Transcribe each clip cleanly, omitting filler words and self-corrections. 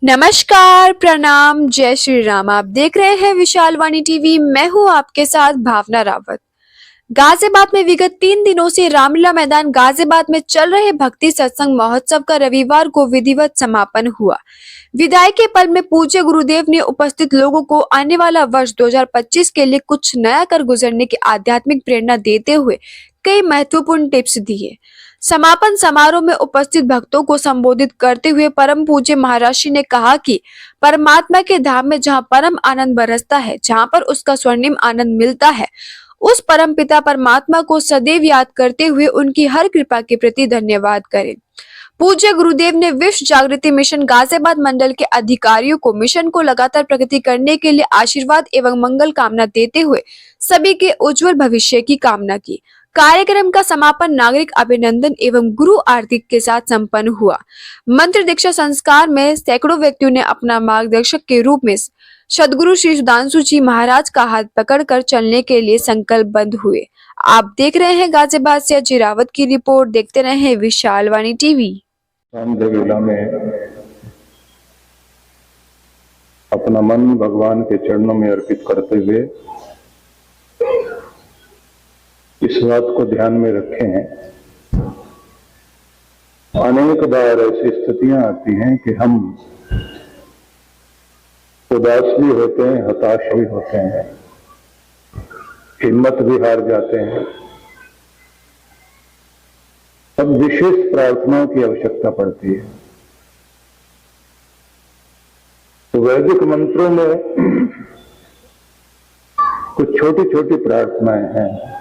नमस्कार, प्रणाम, जय श्री राम। आप देख रहे हैं विशाल वाणी टीवी। मैं हूं आपके साथ भावना रावत। गाजियाबाद में विगत 3 दिनों से रामलीला मैदान गाजियाबाद में चल रहे भक्ति सत्संग महोत्सव का रविवार को विधिवत समापन हुआ। विदाई के पल में पूज्य गुरुदेव ने उपस्थित लोगों को आने वाला वर्ष 2025 के लिए कुछ नया कर गुजरने की आध्यात्मिक प्रेरणा देते हुए कई महत्वपूर्ण टिप्स दिए। समापन समारोह में उपस्थित भक्तों को संबोधित करते हुए परम पूज्य महाराज जी ने कहा कि परमात्मा के धाम में जहाँ परम आनंद बरसता है, जहाँ पर उसका स्वर्णिम आनंद मिलता है, उस परम पिता परमात्मा को सदैव याद करते हुए उनकी हर कृपा के प्रति धन्यवाद करें। पूज्य गुरुदेव ने विश्व जागृति मिशन गाजियाबाद मंडल के अधिकारियों को मिशन को लगातार प्रगति करने के लिए आशीर्वाद एवं मंगल कामना देते हुए सभी के उज्जवल भविष्य की कामना की। कार्यक्रम का समापन नागरिक अभिनंदन एवं गुरु आरती के साथ संपन्न हुआ। मंत्र दीक्षा संस्कार में सैकड़ों व्यक्तियों ने अपना मार्गदर्शक के रूप में सदगुरु श्री सुधांशु जी महाराज का हाथ पकड़कर चलने के लिए संकल्पबद्ध हुए। आप देख रहे हैं गाजियाबाद से अजय रावत की रिपोर्ट। देखते रहे विशाल वाणी टीवी। रामदेवला में अपना मन भगवान के चरणों में अर्पित करते हुए इस बात को ध्यान में रखे हैं, अनेक बार ऐसी स्थितियां आती हैं कि हम उदास भी होते हैं, हताश भी होते हैं, हिम्मत भी हार जाते हैं। अब विशेष प्रार्थनाओं की आवश्यकता पड़ती है। तो वैदिक मंत्रों में कुछ छोटी छोटी प्रार्थनाएं हैं।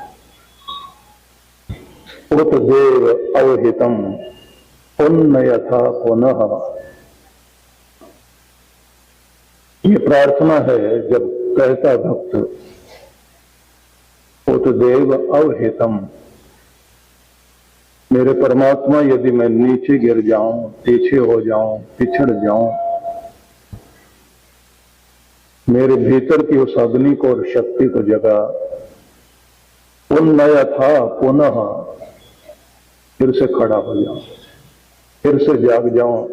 उत देव अवहितम पुण्य यथा पुनः, ये प्रार्थना है जब कहता भक्त उत देव अवहितम, मेरे परमात्मा यदि मैं नीचे गिर जाऊं, पीछे हो जाऊं, पिछड़ जाऊं, मेरे भीतर की उस अग्नि को और शक्ति को जगा, पुण्य था पुनः, फिर से खड़ा हो जाऊं, फिर से जाग जाऊं,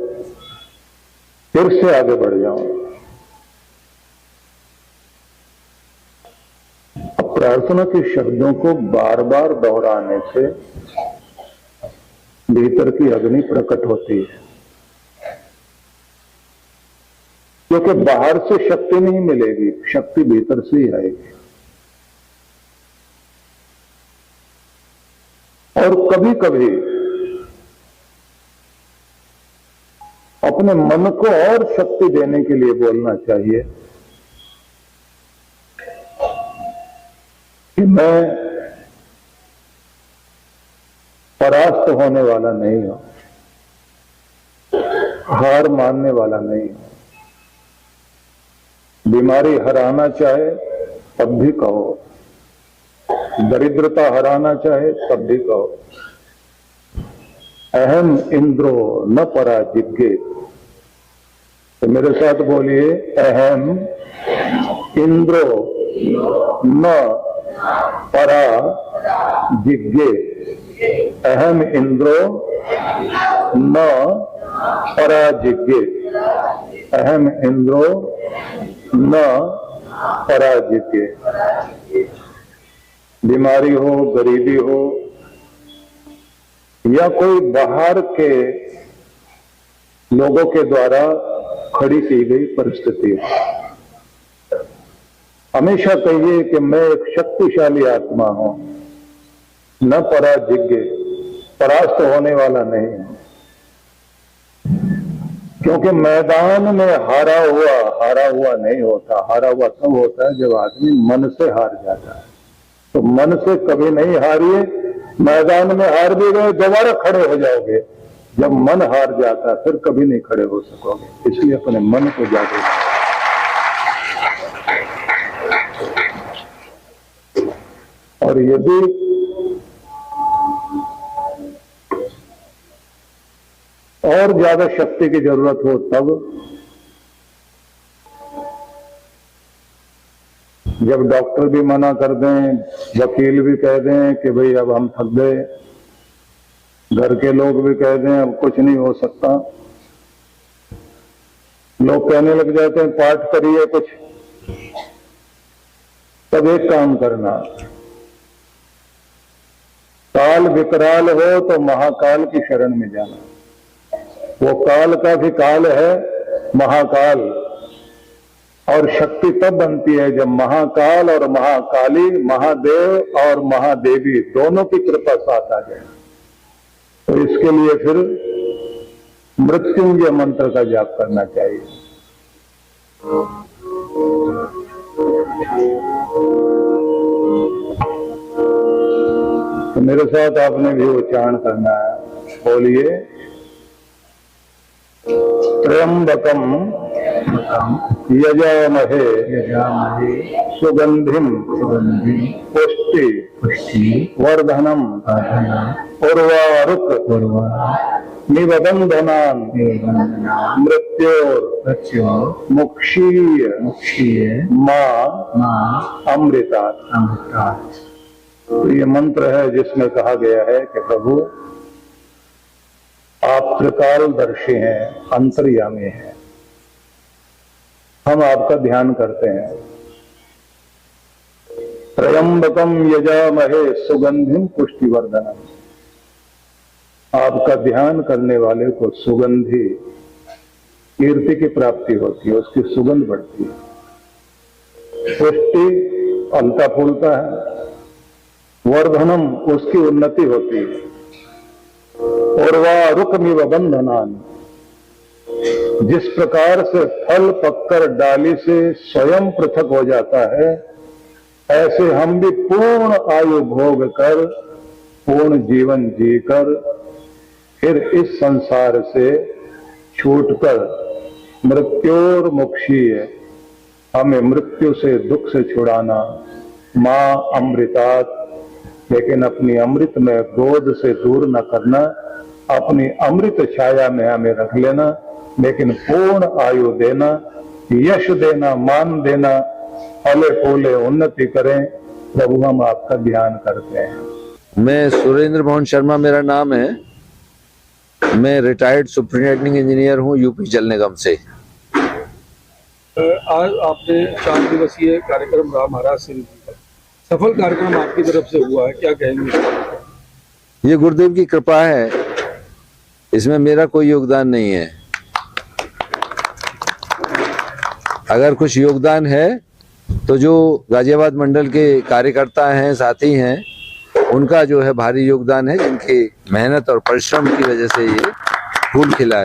फिर से आगे बढ़ जाऊं। अब प्रार्थना के शब्दों को बार बार दोहराने से भीतर की अग्नि प्रकट होती है, क्योंकि बाहर से शक्ति नहीं मिलेगी, शक्ति भीतर से ही आएगी। और कभी कभी अपने मन को और शक्ति देने के लिए बोलना चाहिए कि मैं परास्त होने वाला नहीं हूं, हार मानने वाला नहीं हूं। बीमारी हराना चाहे तब भी कहो, दरिद्रता हराना चाहे तब भी कहो, अहम इंद्रो न पराजिज्ञे। तो मेरे साथ बोलिए, अहम इंद्रो न पराजिज्ञे, अहम इंद्रो न पराजिज्ञे, अहम इंद्रो न पराजिज्ञे। बीमारी हो, गरीबी हो, या कोई बाहर के लोगों के द्वारा खड़ी की गई परिस्थिति, हमेशा कहिए कि मैं एक शक्तिशाली आत्मा हूं, न पराजिज्ञ, परास्त होने वाला नहीं हूं। क्योंकि मैदान में हारा हुआ नहीं होता। हारा हुआ तब होता है जब आदमी मन से हार जाता है। तो मन से कभी नहीं हारिए, मैदान में हार भी गए दोबारा खड़े हो जाओगे। जब मन हार जाता है फिर कभी नहीं खड़े हो सकोगे। इसलिए अपने मन को जागरूक, और यदि और ज्यादा शक्ति की जरूरत हो तब, जब डॉक्टर भी मना कर दें, वकील भी कह दें कि भाई अब हम थक गए, घर के लोग भी कह दें अब कुछ नहीं हो सकता, लोग कहने लग जाते हैं पाठ करिए कुछ, तब एक काम करना, काल विकराल हो तो महाकाल की शरण में जाना। वो काल का भी काल है, महाकाल, और शक्ति तब बनती है जब महाकाल और महाकाली, महादेव और महादेवी दोनों की कृपा साथ आ जाए। तो इसके लिए फिर मृत्युंजय मंत्र का जाप करना चाहिए। तो मेरे साथ आपने भी उच्चारण करना है, बोलिए त्र्यंबकम यजामहे सुगंधिम पुष्टि वर्धनम उर्वारुक निबंधनान मृत्योर मुक्षीय मां अमृतात्। तो ये मंत्र है जिसमें कहा गया है कि प्रभु आप त्रिकालदर्शी हैं, अंतर्यामी हैं, हम आपका ध्यान करते हैं। त्र्यंबकम यजामहे सुगंधिम पुष्टिवर्धनम, आपका ध्यान करने वाले को सुगंधी कीर्ति की प्राप्ति होती है, उसकी सुगंध बढ़ती है। पुष्टि फलता फूलता है, वर्धनम उसकी उन्नति होती है, और वह रुकमिव बंधनान, जिस प्रकार से फल पककर डाली से स्वयं पृथक हो जाता है, ऐसे हम भी पूर्ण आयु भोग कर, पूर्ण जीवन जीकर, फिर इस संसार से छूटकर मृत्योर मुक्षीय, हमें मृत्यु से दुख से छुड़ाना, मां अमृतात्, लेकिन अपनी अमृत में गोद से दूर न करना, अपनी अमृत छाया में हमें रख लेना, लेकिन पूर्ण आयु देना, यश देना, मान देना, फले फूले उन्नति करें। प्रभु हम आपका ध्यान करते हैं। मैं सुरेंद्र मोहन शर्मा मेरा नाम है। मैं रिटायर्ड सुपरिटेंडिंग इंजीनियर हूँ यूपी जल निगम से। आज आपने 4 दिवसीय कार्यक्रम राम महाराज सिंह जी का सफल कार्यक्रम आपकी तरफ से हुआ है, क्या कहेंगे? ये गुरुदेव की कृपा है, इसमें मेरा कोई योगदान नहीं है। अगर कुछ योगदान है तो जो गाजियाबाद मंडल के कार्यकर्ता हैं, साथी हैं, उनका जो है भारी योगदान है, जिनकी मेहनत और परिश्रम की वजह से ये फूल खिला है।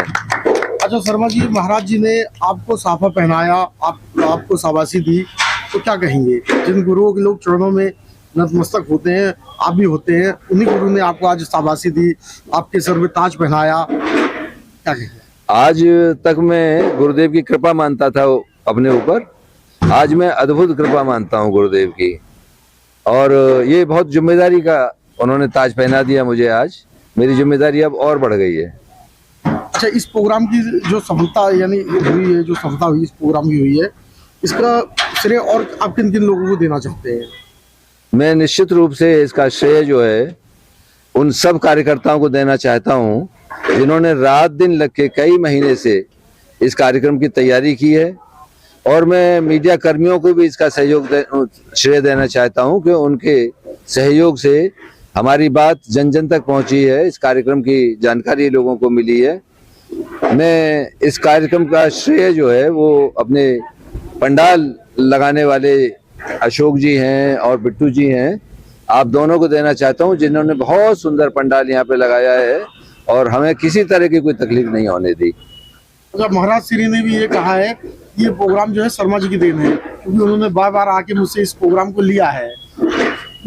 अच्छा शर्मा जी, महाराज जी ने आपको साफा पहनाया, आपको शाबाशी दी, तो क्या कहेंगे? जिन गुरुओं के लोग चरणों में नतमस्तक होते हैं, आप भी होते हैं, उन्हीं गुरु ने आपको आज शाबाशी दी, आपके सर में ताज पहनाया, क्या कहेंगे? आज तक मैं गुरुदेव की कृपा मानता था अपने ऊपर, आज मैं अद्भुत कृपा मानता हूँ गुरुदेव की, और ये बहुत जिम्मेदारी का उन्होंने ताज पहना दिया मुझे। आज मेरी जिम्मेदारी अब और बढ़ गई है। अच्छा, इस प्रोग्राम की जो सफलता यानी हुई है, जो सफलता हुई इस प्रोग्राम की हुई है, इसका श्रेय और आप किन किन लोगों को देना चाहते हैं? मैं निश्चित रूप से इसका श्रेय जो है उन सब कार्यकर्ताओं को देना चाहता हूं, जिन्होंने रात दिन लग के कई महीने से इस कार्यक्रम की तैयारी की है, और मैं मीडिया कर्मियों को भी इसका श्रेय देना चाहता हूं कि उनके सहयोग से हमारी बात जन जन तक पहुंची है, इस कार्यक्रम की जानकारी लोगों को मिली है। मैं इस कार्यक्रम का श्रेय जो है वो अपने पंडाल लगाने वाले अशोक जी हैं और बिट्टू जी हैं, आप दोनों को देना चाहता हूं, जिन्होंने बहुत सुंदर पंडाल यहाँ पे लगाया है और हमें किसी तरह की कोई तकलीफ नहीं होने दी। अच्छा, महाराज श्री ने भी ये कहा है कि ये प्रोग्राम जो है शर्मा जी की देन है, क्योंकि उन्होंने बार बार आके मुझसे इस प्रोग्राम को लिया है।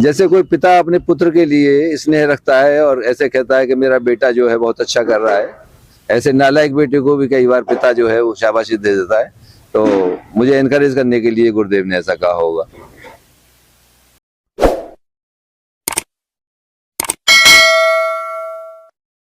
जैसे कोई पिता अपने पुत्र के लिए स्नेह रखता है और ऐसे कहता है कि मेरा बेटा जो है बहुत अच्छा कर रहा है, ऐसे नालायक बेटे को भी कई बार पिता जो है वो शाबाशी दे देता है। तो मुझे एनकरेज करने के लिए गुरुदेव ने ऐसा कहा होगा।